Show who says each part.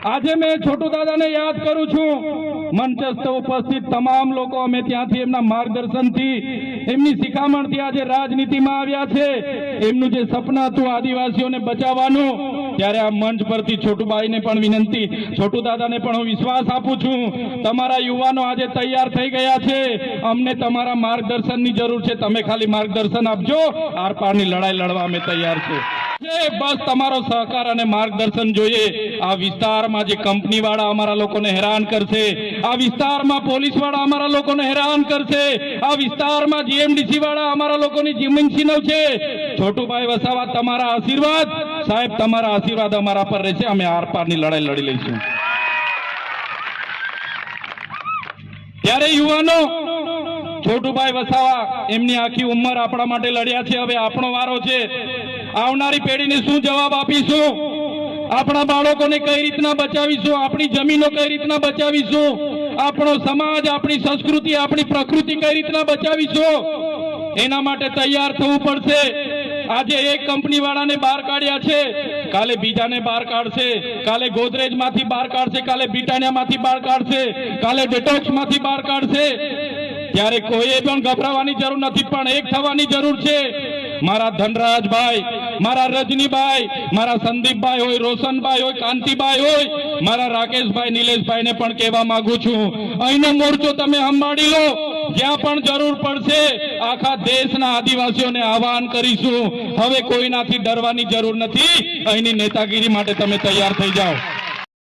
Speaker 1: આજે मैं छोटू दादा ने याद करू छू मंचस्थ उपस्थित तमाम लोग अमे त्यांथी एमना मार्गदर्शनथी एमनी शिखामणथी आजे राजनीतिमां आव्या छे। एमनुं जे सपना हतुं आदिवासीओने बचाववानुं, त्यारे आ मंच परथी छोटूभाईने पण विनंती, छोटू दादाने पण हुं विश्वास आपुं छुं तमारा युवानो आजे तैयार थई गया छे। अमने तमारा मार्गदर्शननी जरूर छे, तमे खाली मार्गदर्शन आपजो, आरपारनी लड़ाई लड़वा अमे तैयार छे। बस तमारो सहकार अने मार्गदर्शन जोईए। आ विस्तारमां जे कंपनीवाळा अमारा लोकोने हैरान करशे, आ विस्तारमां पोलीसवाळा अमारा लोकोने हैरान करशे, आ विस्तारमां जीएमडीसी वाळा अमारा लोकोनी जमीन छीनवशे। छोटूभाई वसावा तमारा आशीर्वाद, साहेब तमारा आशीर्वाद अमारा पर रहेशे। अमे आरपारनी लड़ाई लड़ी लईशुं। त्यारे युवानो, छोटूभाई वसावा एमनी आखी उम्र आपणा माटे लड्या छे। हवे आपणो वारो छे। आवनारी पेढ़ीने शुं जवाब आपीशुं? आपणा बाळकोने कई रीतना बचावीशुं? आपणी जमीनो कई रीतना बचावीशुं? आपणो समाज, आपणी संस्कृति, आपणी प्रकृति कई रीतना बचावीशुं? एना माटे तैयार थवुं पड़शे। आजे एक कंपनी वाळाने बहार काढ्या छे, काले बीजाने बहार काढशे, काले गोदरेज मांथी बहार काढशे, काले ब्रिटानिया मांथी बहार काढशे, काले डेटॉक्स मांथी बहार काढशे। त्यारे कोઈએ पण गभरावानी जरूर नथी, पण एक थवानी जरूर छे। मारा धनराज भाई, मारा रजनी भाई, मारा संदीप भाई होय, रोशन भाई होय, कांति भाई होय, मारा राकेश भाई, नीलेश भाई ने पण कहेवा मांगु छुं, अहींनो मोर्चो तमे संभाળી लो। ज्यां पण जरूर पड़शे आखा देशना आदिवासीओने आह्वान करीशुं। हवे कोईनाथी डरवानी जरूर नथी। अहींनी नेतागीरी माटे तमे तैयार थई जाओ।